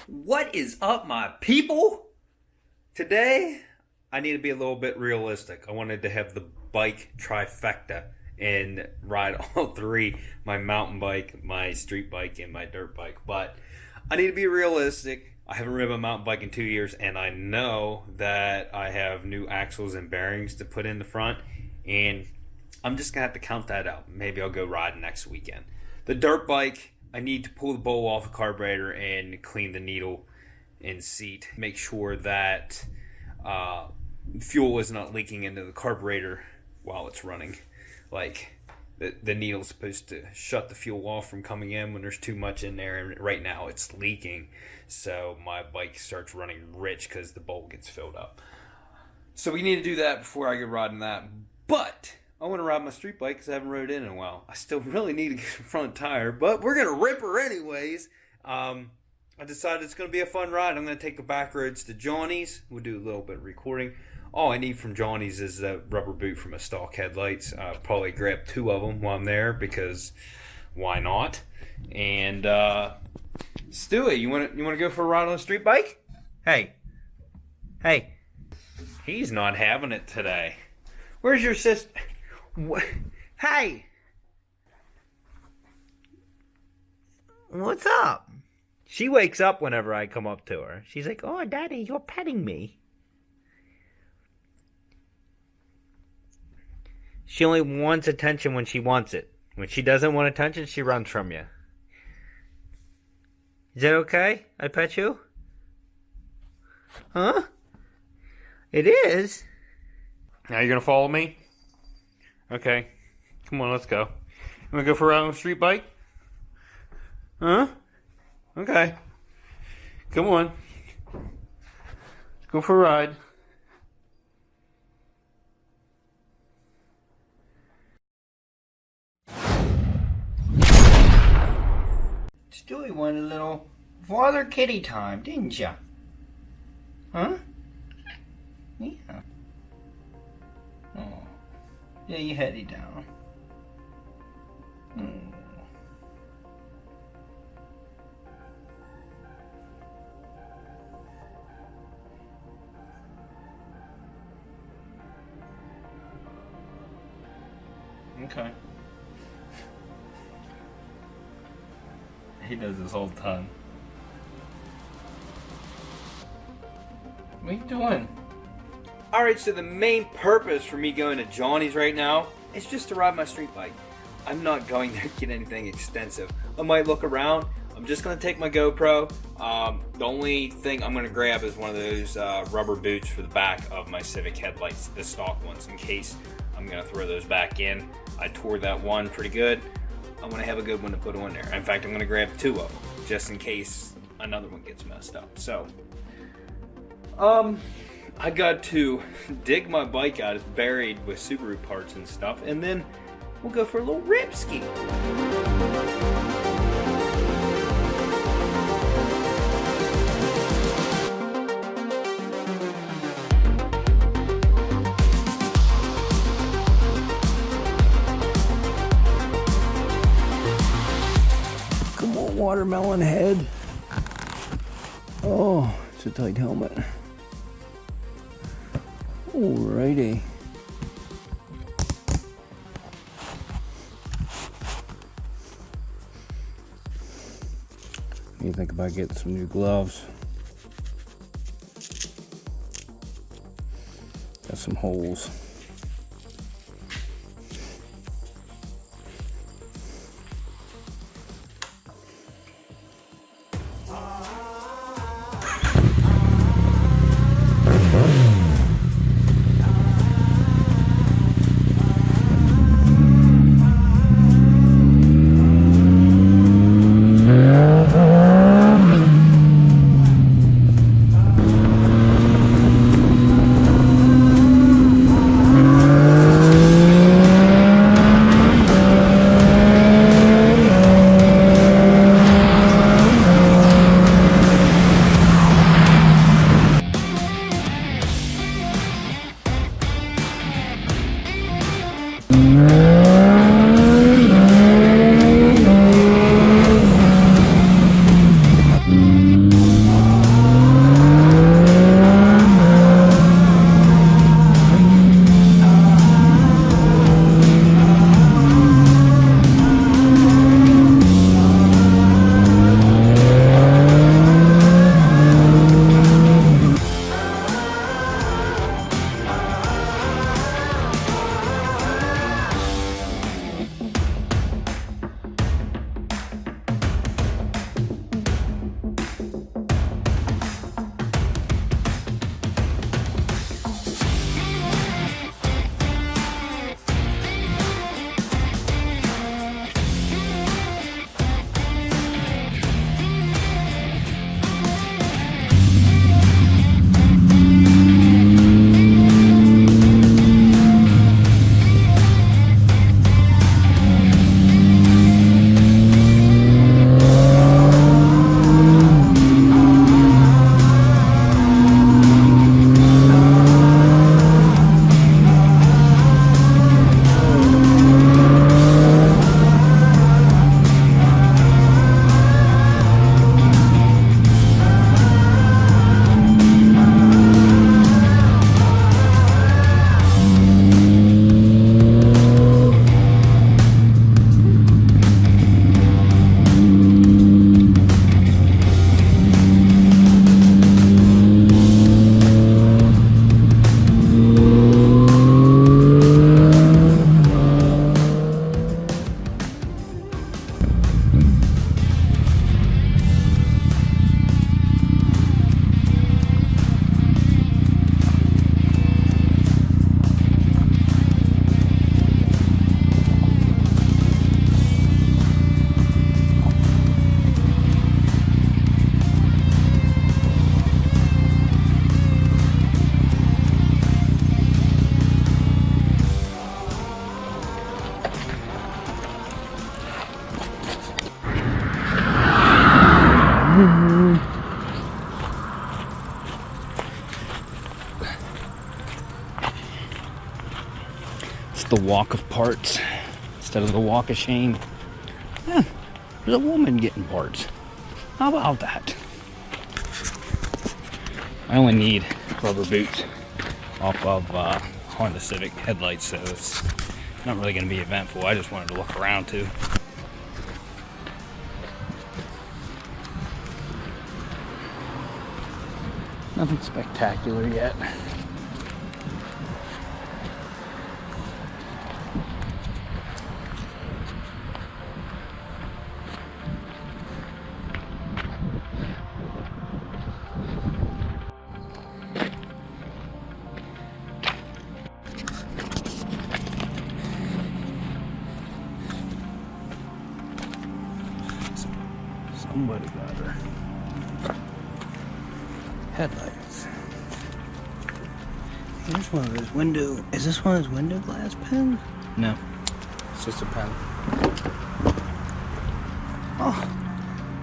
What is up, my people? Today, I need to be a little bit realistic. I wanted to have the bike trifecta and ride all three, my mountain bike, my street bike, and my dirt bike. But I need to be realistic. I haven't ridden a mountain bike in 2 years, and I know that I have new axles and bearings to put in the front, and I'm just going to have to count that out. Maybe I'll go ride next weekend. The dirt bike, I need to pull the bowl off the carburetor and clean the needle and seat. Make sure that fuel is not leaking into the carburetor while it's running. Like, the needle's supposed to shut the fuel off from coming in when there's too much in there, and right now it's leaking. So my bike starts running rich because the bowl gets filled up. So we need to do that before I get riding that. But I want to ride my street bike because I haven't rode it in a while. I still really need to get a front tire, but we're going to rip her anyways. I decided it's going to be a fun ride. I'm going to take the back roads to Johnny's. We'll do a little bit of recording. All I need from Johnny's is that rubber boot for my stock headlights. Probably grab 2 of them while I'm there because why not? And Stewie, you want to go for a ride on a street bike? Hey. He's not having it today. Where's your sister? What? Hey! What's up? She wakes up whenever I come up to her. She's like, "Oh, Daddy, you're petting me." She only wants attention when she wants it. When she doesn't want attention, she runs from you. Is that okay? I pet you? Huh? It is? Now you're gonna follow me? Okay. Come on, let's go. You wanna go for a ride on a street bike? Huh? Okay. Come on. Let's go for a ride. Stewie wanted a little father kitty time, didn't ya? Huh? Yeah. Oh. Yeah, you heady down. Okay. He does this all the time. What are you doing? Alright, so the main purpose for me going to Johnny's right now is just to ride my street bike. I'm not going there to get anything extensive. I might look around. I'm just going to take my GoPro. The only thing I'm going to grab is one of those rubber boots for the back of my Civic headlights, the stock ones, in case I'm going to throw those back in. I tore that one pretty good. I'm going to have a good one to put on there. In fact, I'm going to grab 2 of them, just in case another one gets messed up. So, I got to dig my bike out. It's buried with Subaru parts and stuff, and then we'll go for a little rip ski. Come on, watermelon head. Oh, it's a tight helmet. Alrighty. What do you think about getting some new gloves? Got some holes. the walk of parts instead of the walk of shame. Yeah, there's a woman getting parts. How about that? I only need rubber boots off of Honda Civic headlights, so it's not really going to be eventful. I just wanted to look around too. Nothing spectacular yet. Somebody got her headlights. Here's one of those window. Is this one of those window glass pens? No, it's just a pen. Oh,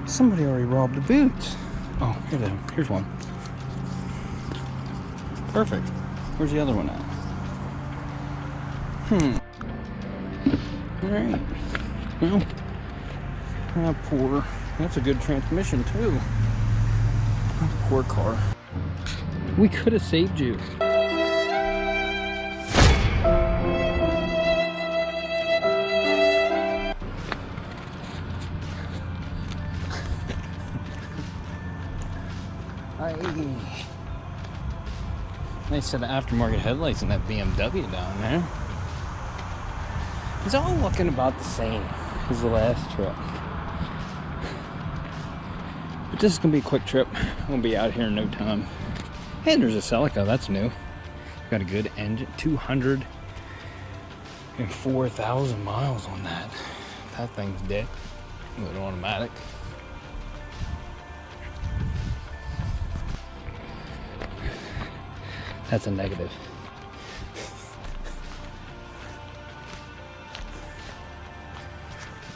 somebody already robbed the boots. Oh, here they are. Here's one. Perfect. Where's the other one at? All right. Well, poor. That's a good transmission too. Poor car. We could have saved you. Nice set of aftermarket headlights in that BMW down there. It's all looking about the same as the last trip. But this is going to be a quick trip. I'm going to be out here in no time. And there's a Celica, that's new. Got a good engine, 204,000 miles on that. That thing's dead. With automatic. That's a negative.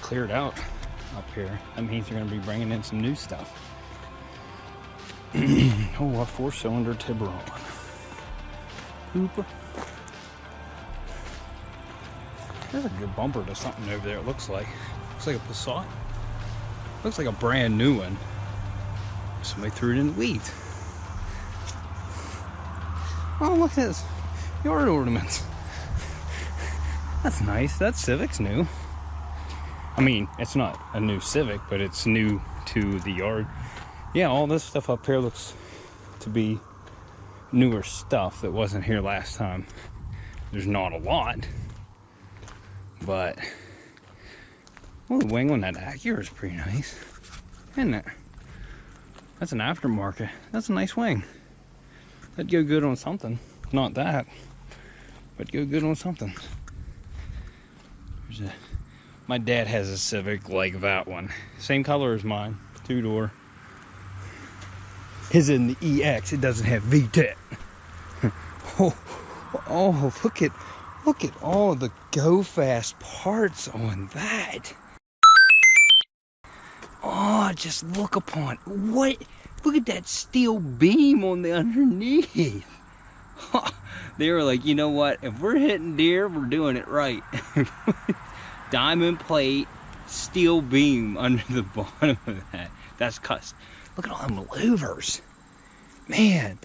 Cleared out up here. That means you're going to be bringing in some new stuff. Oh, a 4-cylinder Tiburon. Poop. There's a good bumper to something over there, it looks like. Looks like a Passat. Looks like a brand new one. Somebody threw it in the weeds. Oh, look at this. Yard ornaments. That's nice. That Civic's new. I mean, it's not a new Civic, but it's new to the yard. Yeah, all this stuff up here looks to be newer stuff that wasn't here last time. There's not a lot, but well, the wing on that Acura is pretty nice, isn't it? That's an aftermarket. That's a nice wing. That'd go good on something. Not that, but go good on something. My dad has a Civic like that one. Same color as mine, 2-door. His in the EX, it doesn't have VTEC. Oh, look at all the go fast parts on that. Oh, just look upon what. Look at that steel beam on the underneath. They were like, you know what? If we're hitting deer, we're doing it right. Diamond plate, steel beam under the bottom of that. That's cussed. Look at all them louvers. Man.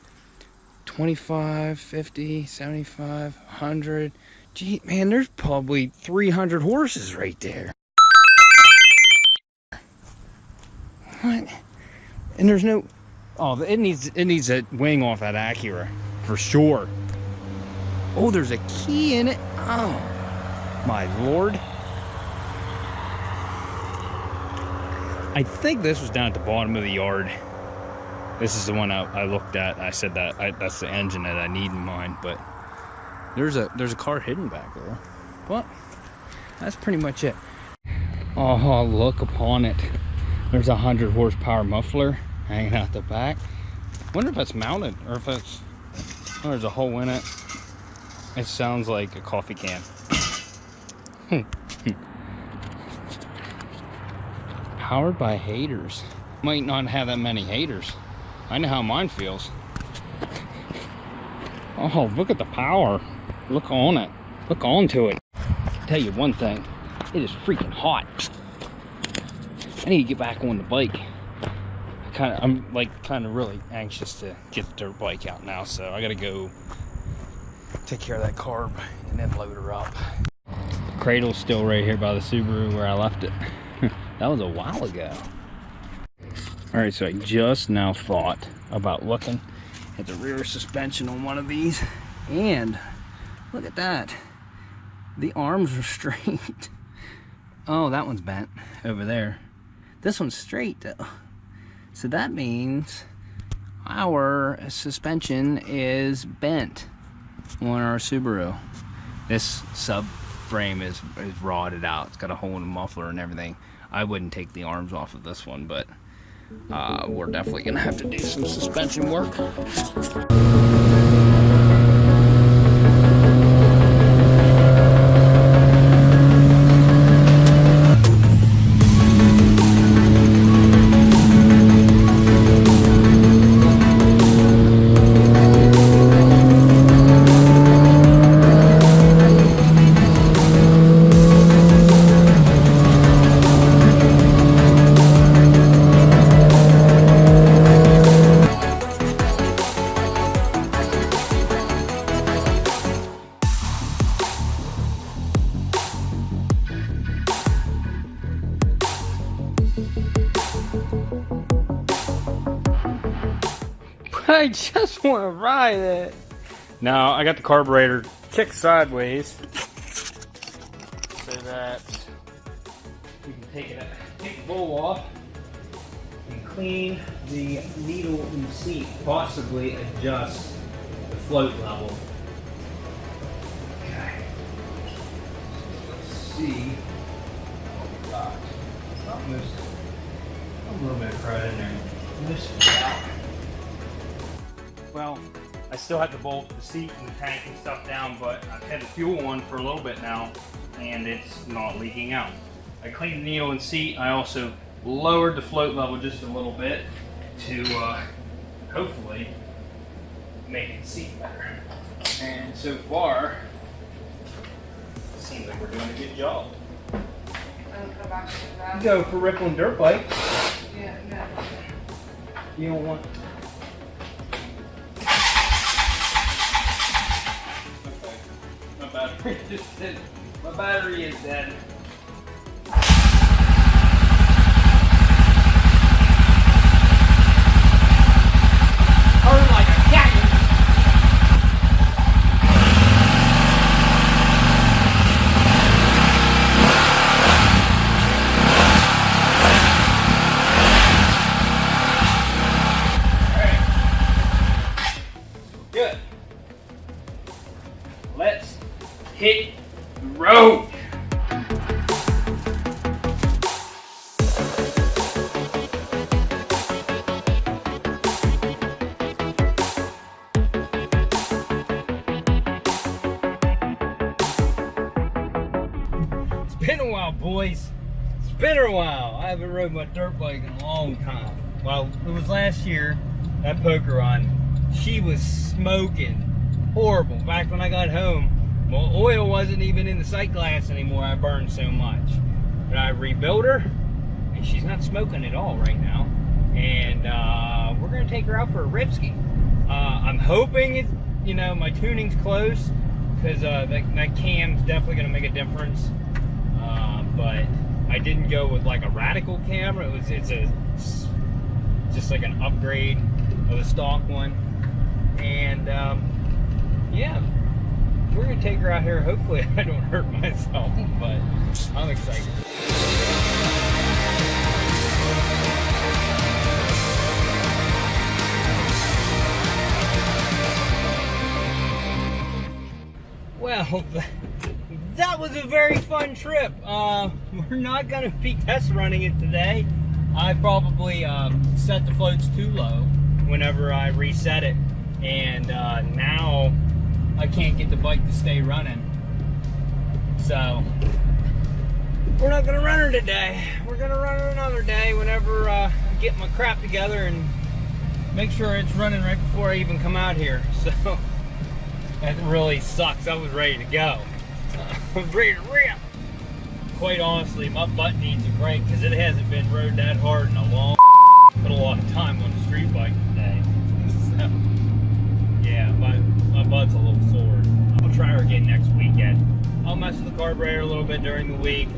25, 50, 75, 100. Gee, man, there's probably 300 horses right there. What? And there's no, oh, it needs a wing off that Acura for sure. Oh, there's a key in it. Oh, my Lord. I think this was down at the bottom of the yard. This is the one I looked at. I said that that's the engine that I need in mind, but there's a car hidden back there. Well, that's pretty much it. Oh, look upon it. There's a 100 horsepower muffler hanging out the back. Wonder if it's mounted or if it's, oh, there's a hole in it. It sounds like a coffee can. Powered by haters. Might not have that many haters. I know how mine feels. Oh, look at the power. Look on it. Look onto it. I can tell you one thing, it is freaking hot. I need to get back on the bike. I'm like kind of really anxious to get the dirt bike out now, so I gotta go take care of that carb and then load her up. The cradle's still right here by the Subaru where I left it. That was a while ago. All right, so I just now thought about looking at the rear suspension on one of these, and look at that. The arms are straight. Oh, that one's bent over there. This one's straight though. So that means our suspension is bent on our Subaru. This subframe is rotted out. It's got a hole in the muffler and everything. I wouldn't take the arms off of this one, but we're definitely gonna have to do some suspension work. I just want to ride it. Now I got the carburetor kicked sideways so that we can take the bowl off and clean the needle in the seat, possibly adjust the float level. Okay. Let's see what we got. Almost a little bit of crud in there. Lift it out. Well, I still have to bolt the seat and the tank and stuff down, but I've had the fuel on for a little bit now, and it's not leaking out. I cleaned the needle and seat. I also lowered the float level just a little bit to hopefully make the seat better. And so far, it seems like we're doing a good job. Go for Rippling dirt bike. Yeah, no. You don't want. My battery is dead. Turn like a cactus. Alright. Good. Let's hit the road. It's been a while, boys. It's been a while. I haven't rode my dirt bike in a long time. Well, it was last year, that poker run. She was smoking horrible. Back when I got home, well, oil wasn't even in the sight glass anymore. I burned so much. But I rebuilt her, and she's not smoking at all right now. And we're gonna take her out for a ripski. I'm hoping it's, you know, my tuning's close, because that cam's definitely gonna make a difference. But I didn't go with like a radical cam. It's just like an upgrade of the stock one. And yeah. We're gonna take her out here. Hopefully I don't hurt myself, but I'm excited. Well, that was a very fun trip. We're not gonna be test running it today. I probably set the floats too low whenever I reset it, and now I can't get the bike to stay running. So we're not gonna run her today. We're gonna run her another day whenever I get my crap together and make sure it's running right before I even come out here. So that really sucks. I was ready to go. I'm ready to rip. Quite honestly, my butt needs a break because it hasn't been rode that hard in a long. Put a lot of time on the street bike today. So, yeah, my butt's a little sore. I'll try her again next weekend. I'll mess with the carburetor a little bit during the week.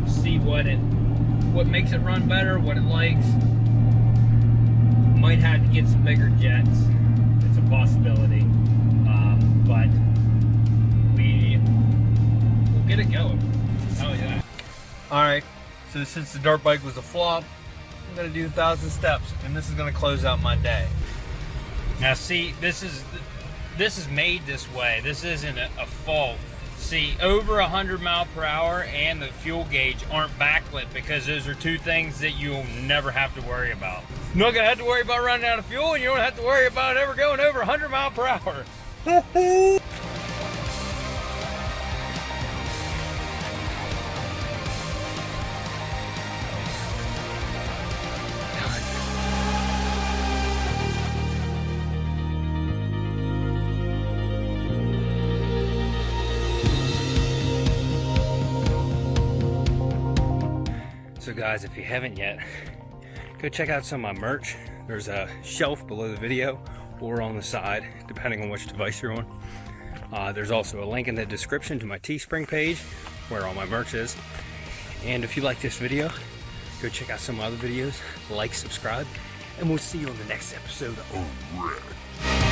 See what makes it run better, what it likes. Might have to get some bigger jets. It's a possibility, but we'll get it going. Oh yeah. All right. So since the dirt bike was a flop, I'm gonna do 1,000 steps, and this is gonna close out my day. Now, see, this is made this way. This isn't a fault. See, over 100 mile per hour and the fuel gauge aren't backlit because those are two things that you'll never have to worry about. You're not gonna have to worry about running out of fuel, and you don't have to worry about ever going over 100 mile per hour. So guys, if you haven't yet, go check out some of my merch. There's a shelf below the video or on the side, depending on which device you're on. There's also a link in the description to my Teespring page where all my merch is. And if you like this video, go check out some other videos, like, subscribe, and we'll see you on the next episode. Alright.